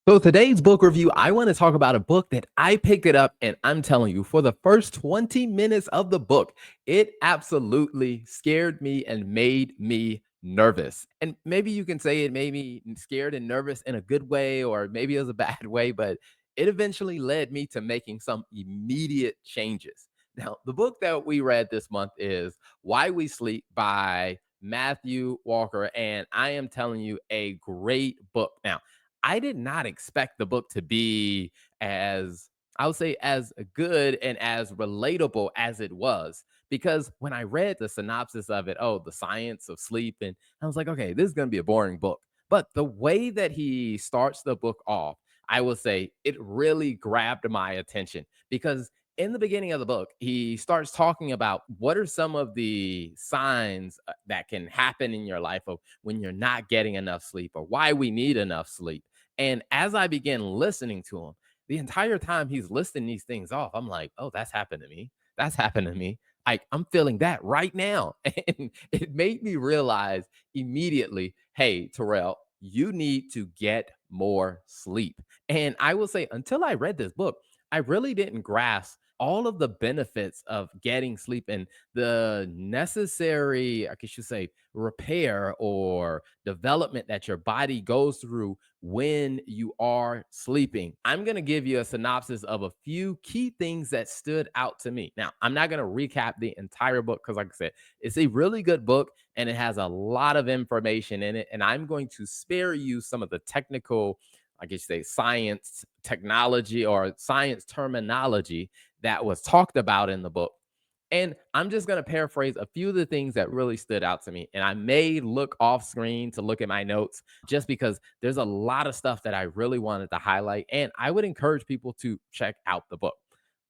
So today's book review, I want to talk about a book that I picked it up and I'm telling you, for the first 20 minutes of the book, it absolutely scared me and made me nervous. And maybe you can say it made me scared and nervous in a good way, or maybe it was a bad way, but it eventually led me to making some immediate changes. Now, the book that we read this month is Why We Sleep by Matthew Walker. And I am telling you, a great book. Now, I did not expect the book to be as, I would say, as good and as relatable as it was. Because when I read the synopsis of it, oh, the science of sleep, and I was like, okay, this is going to be a boring book. But the way that he starts the book off, I will say it really grabbed my attention because in the beginning of the book, he starts talking about what are some of the signs that can happen in your life of when you're not getting enough sleep or why we need enough sleep. And as I began listening to him, the entire time he's listing these things off, I'm like, oh, that's happened to me. That's happened to me. I'm feeling that right now. And it made me realize immediately, hey, Terrell, you need to get more sleep. And I will say, until I read this book, I really didn't grasp all of the benefits of getting sleep and the necessary, I guess you say, repair or development that your body goes through when you are sleeping. I'm going to give you a synopsis of a few key things that stood out to me. Now, I'm not going to recap the entire book because, like I said, it's a really good book and it has a lot of information in it. And I'm going to spare you some of the technical, I guess you say, science technology or science terminology that was talked about in the book. And I'm just going to paraphrase a few of the things that really stood out to me. And I may look off screen to look at my notes just because there's a lot of stuff that I really wanted to highlight. And I would encourage people to check out the book.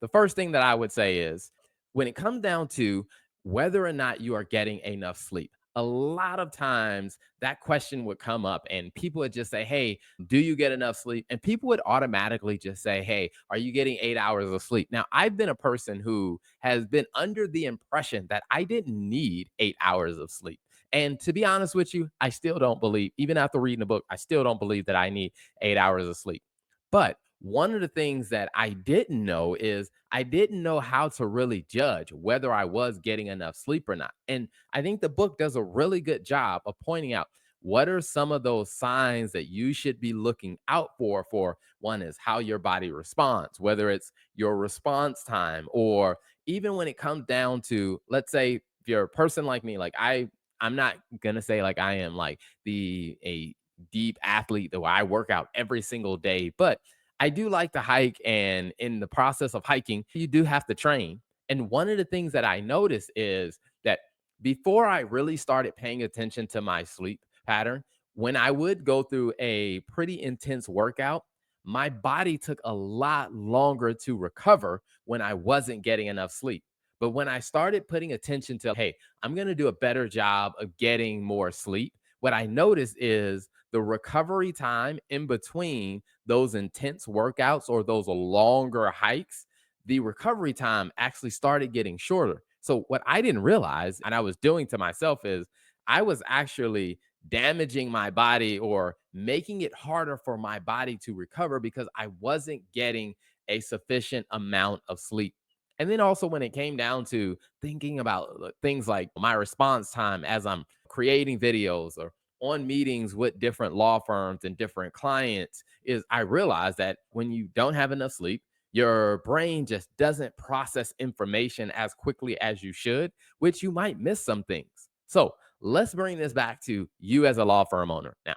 The first thing that I would say is when it comes down to whether or not you are getting enough sleep, a lot of times that question would come up and people would just say, hey, do you get enough sleep? And people would automatically just say, hey, are you getting 8 hours of sleep? Now, I've been a person who has been under the impression that I didn't need 8 hours of sleep. And to be honest with you, I still don't believe, even after reading the book, I still don't believe that I need 8 hours of sleep. But one of the things that I didn't know is I didn't know how to really judge whether I was getting enough sleep or not. And I think the book does a really good job of pointing out what are some of those signs that you should be looking out for. For one is how your body responds, whether it's your response time, or even when it comes down to, let's say, if you're a person like me, like I'm not gonna say like I am like the a deep athlete that I work out every single day, but I do like to hike. And in the process of hiking, you do have to train. And one of the things that I noticed is that before I really started paying attention to my sleep pattern, when I would go through a pretty intense workout, my body took a lot longer to recover when I wasn't getting enough sleep. But when I started putting attention to, hey, I'm going to do a better job of getting more sleep, what I noticed is the recovery time in between those intense workouts or those longer hikes, the recovery time actually started getting shorter. So, what I didn't realize and I was doing to myself is I was actually damaging my body or making it harder for my body to recover because I wasn't getting a sufficient amount of sleep. And then also, when it came down to thinking about things like my response time as I'm creating videos or on meetings with different law firms and different clients, is I realized that when you don't have enough sleep, your brain just doesn't process information as quickly as you should, which you might miss some things. So let's bring this back to you as a law firm owner. Now,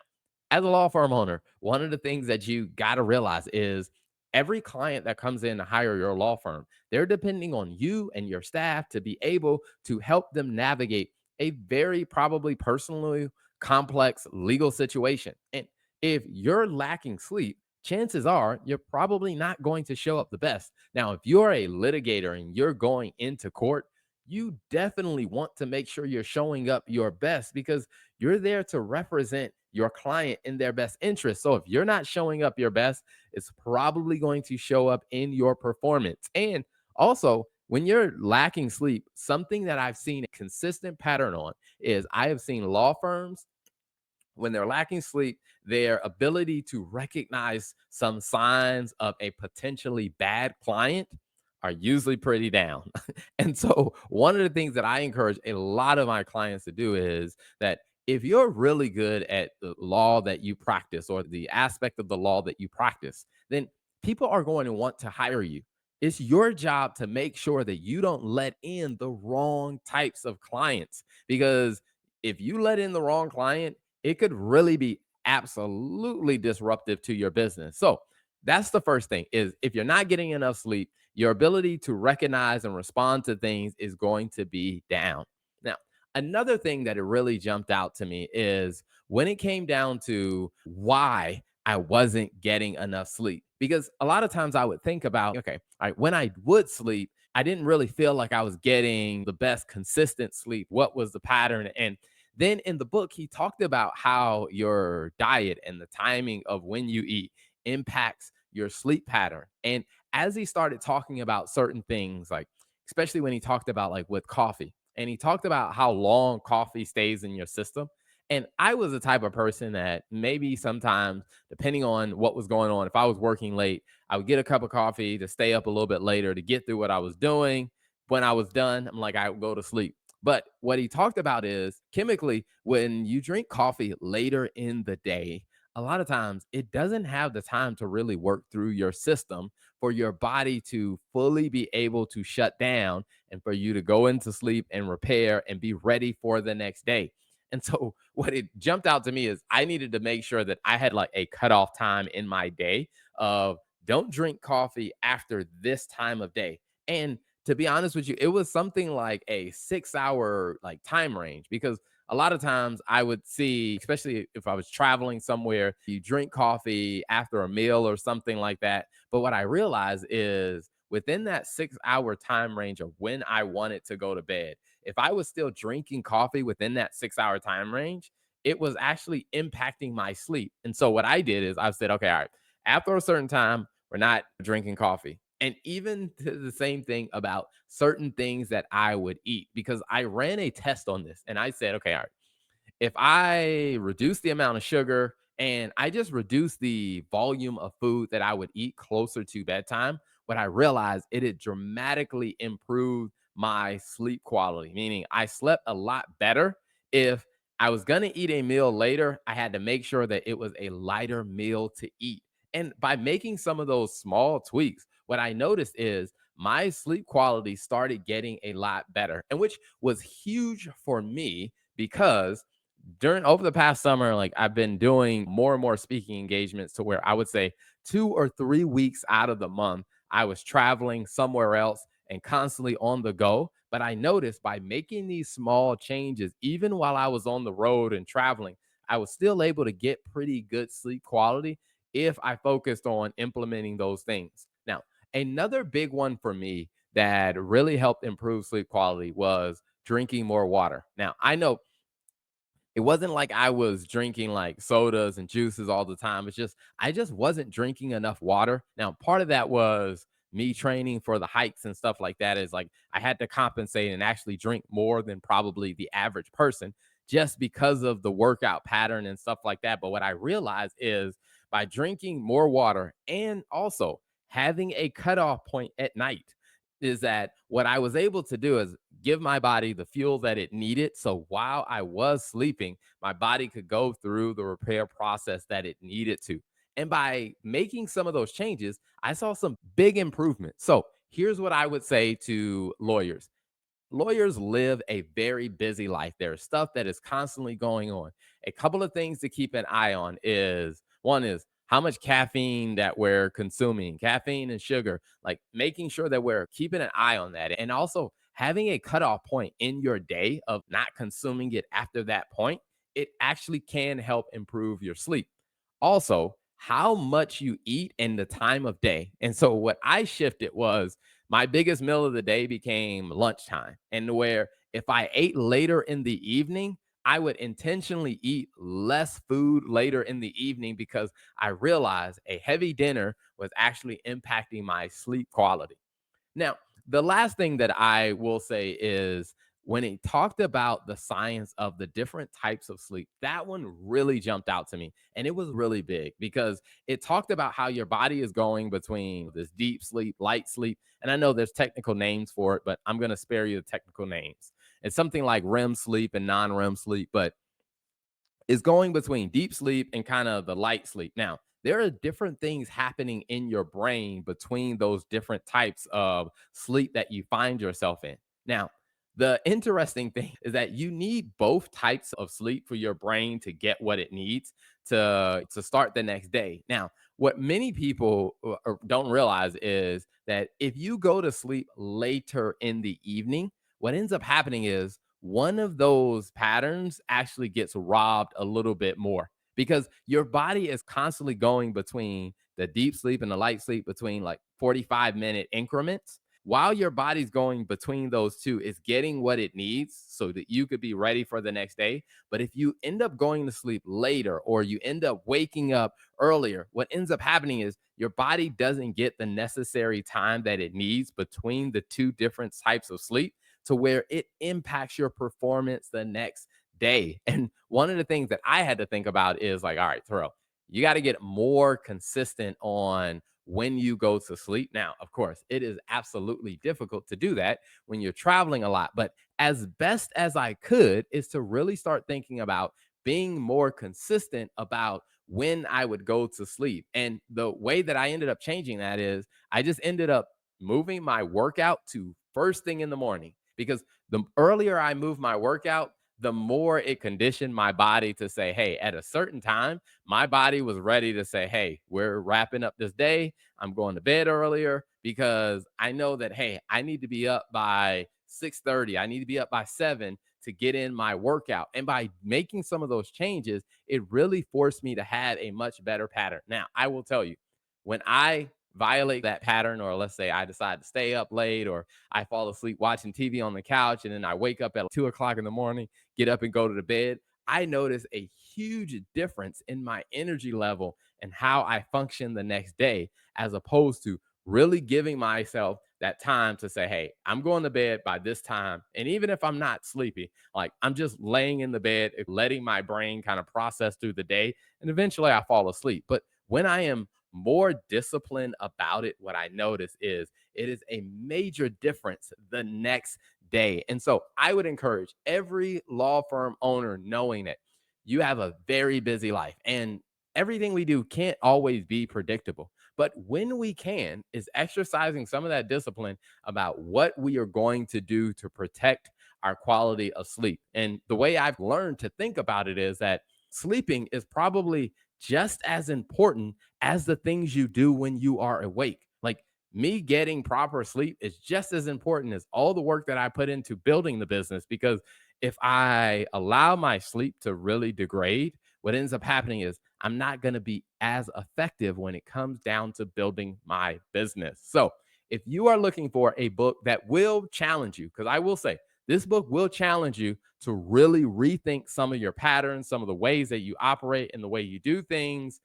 as a law firm owner, one of the things that you got to realize is every client that comes in to hire your law firm, they're depending on you and your staff to be able to help them navigate a very probably personally complex legal situation. And if you're lacking sleep, chances are you're probably not going to show up the best. Now, if you're a litigator and you're going into court, you definitely want to make sure you're showing up your best because you're there to represent your client in their best interest. So if you're not showing up your best, it's probably going to show up in your performance. And also, when you're lacking sleep, something that I've seen a consistent pattern on is I have seen law firms When they're lacking sleep, their ability to recognize some signs of a potentially bad client are usually pretty down. And so, one of the things that I encourage a lot of my clients to do is that if you're really good at the law that you practice or the aspect of the law that you practice, then people are going to want to hire you. It's your job to make sure that you don't let in the wrong types of clients, because if you let in the wrong client, it could really be absolutely disruptive to your business. So that's the first thing, is if you're not getting enough sleep, your ability to recognize and respond to things is going to be down. Now, another thing that it really jumped out to me is when it came down to why I wasn't getting enough sleep. Because a lot of times I would think about, okay, all right, when I would sleep, I didn't really feel like I was getting the best consistent sleep. What was the pattern? And then in the book, he talked about how your diet and the timing of when you eat impacts your sleep pattern. And as he started talking about certain things, like especially when he talked about like with coffee, and he talked about how long coffee stays in your system. And I was the type of person that maybe sometimes, depending on what was going on, if I was working late, I would get a cup of coffee to stay up a little bit later to get through what I was doing. When I was done, I'm like, I would go to sleep. But what he talked about is chemically, when you drink coffee later in the day, a lot of times it doesn't have the time to really work through your system for your body to fully be able to shut down and for you to go into sleep and repair and be ready for the next day. And so what it jumped out to me is I needed to make sure that I had like a cutoff time in my day of don't drink coffee after this time of day. And to be honest with you, it was something like a 6 hour like time range, because a lot of times I would see, especially if I was traveling somewhere, you drink coffee after a meal or something like that. But what I realized is within that 6 hour time range of when I wanted to go to bed, if I was still drinking coffee within that 6 hour time range, it was actually impacting my sleep. And so what I did is I said, okay, all right, after a certain time, we're not drinking coffee. And even to the same thing about certain things that I would eat, because I ran a test on this and I said, okay, all right, if I reduce the amount of sugar and I just reduce the volume of food that I would eat closer to bedtime, what I realized, it had dramatically improved my sleep quality, meaning I slept a lot better. If I was going to eat a meal later, I had to make sure that it was a lighter meal to eat. And by making some of those small tweaks, what I noticed is my sleep quality started getting a lot better, and which was huge for me because during over the past summer, like I've been doing more and more speaking engagements to where I would say 2 or 3 weeks out of the month, I was traveling somewhere else and constantly on the go. But I noticed by making these small changes, even while I was on the road and traveling, I was still able to get pretty good sleep quality if I focused on implementing those things. Now, another big one for me that really helped improve sleep quality was drinking more water. Now, I know it wasn't like I was drinking like sodas and juices all the time. It's just I just wasn't drinking enough water. Now, part of that was me training for the hikes and stuff like that. Is like I had to compensate and actually drink more than probably the average person just because of the workout pattern and stuff like that. But what I realized is by drinking more water and also having a cutoff point at night, is that what I was able to do is give my body the fuel that it needed. So while I was sleeping, my body could go through the repair process that it needed to. And by making some of those changes, I saw some big improvements. So here's what I would say to lawyers. Lawyers live a very busy life. There's stuff that is constantly going on. A couple of things to keep an eye on is one is how much caffeine that we're consuming, caffeine and sugar, like making sure that we're keeping an eye on that. And also having a cutoff point in your day of not consuming it after that point, it actually can help improve your sleep. Also, how much you eat and the time of day. And so what I shifted was my biggest meal of the day became lunchtime, and where if I ate later in the evening, I would intentionally eat less food later in the evening because I realized a heavy dinner was actually impacting my sleep quality. Now, the last thing that I will say is when it talked about the science of the different types of sleep, that one really jumped out to me. And it was really big because it talked about how your body is going between this deep sleep, light sleep. And I know there's technical names for it, but I'm going to spare you the technical names. It's something like REM sleep and non REM sleep, but is going between deep sleep and kind of the light sleep. Now, there are different things happening in your brain between those different types of sleep that you find yourself in. Now, the interesting thing is that you need both types of sleep for your brain to get what it needs to start the next day. Now, what many people don't realize is that if you go to sleep later in the evening, what ends up happening is one of those patterns actually gets robbed a little bit more because your body is constantly going between the deep sleep and the light sleep between like 45-minute increments. While your body's going between those two, it's getting what it needs so that you could be ready for the next day. But if you end up going to sleep later or you end up waking up earlier, what ends up happening is your body doesn't get the necessary time that it needs between the two different types of sleep to where it impacts your performance the next day. And one of the things that I had to think about is like, all right, Terrell, you got to get more consistent on when you go to sleep. Now, of course, it is absolutely difficult to do that when you're traveling a lot, but as best as I could is to really start thinking about being more consistent about when I would go to sleep. And the way that I ended up changing that is I just ended up moving my workout to first thing in the morning because the earlier I move my workout, the more it conditioned my body to say, hey, at a certain time, my body was ready to say, hey, we're wrapping up this day. I'm going to bed earlier because I know that, hey, I need to be up by 6:30. I need to be up by 7 to get in my workout. And by making some of those changes, it really forced me to have a much better pattern. Now, I will tell you, when I violate that pattern, or let's say I decide to stay up late, or I fall asleep watching TV on the couch, and then I wake up at 2 o'clock in the morning, get up and go to the bed, I notice a huge difference in my energy level and how I function the next day, as opposed to really giving myself that time to say, hey, I'm going to bed by this time. And even if I'm not sleepy, like I'm just laying in the bed, letting my brain kind of process through the day. And eventually I fall asleep. But when I am more disciplined about it, what I notice is it is a major difference the next day. And so I would encourage every law firm owner knowing that you have a very busy life and everything we do can't always be predictable. But when we can, is exercising some of that discipline about what we are going to do to protect our quality of sleep. And the way I've learned to think about it is that sleeping is probably just as important as the things you do when you are awake. Like me getting proper sleep is just as important as all the work that I put into building the business. Because if I allow my sleep to really degrade, what ends up happening is I'm not going to be as effective when it comes down to building my business. So, if you are looking for a book that will challenge you, because I will say this book will challenge you to really rethink some of your patterns, some of the ways that you operate and the way you do things,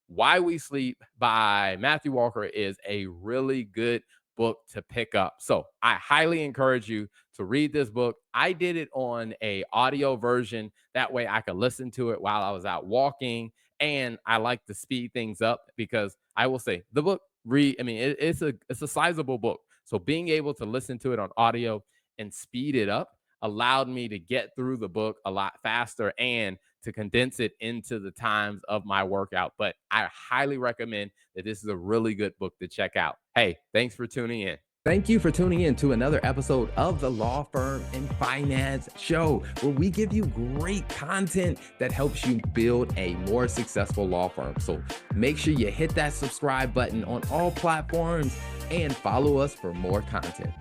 why We Sleep by Matthew Walker is a really good book to pick up. So I highly encourage you to read this book. I did it on a audio version. That way I could listen to it while I was out walking. And I like to speed things up because I will say the book it's a sizable book. So being able to listen to it on audio and speed it up allowed me to get through the book a lot faster and to condense it into the times of my workout. But I highly recommend that this is a really good book to check out. Hey, thanks for tuning in. Thank you for tuning in to another episode of the Law Firm and Finance Show, where we give you great content that helps you build a more successful law firm. So make sure you hit that subscribe button on all platforms and follow us for more content.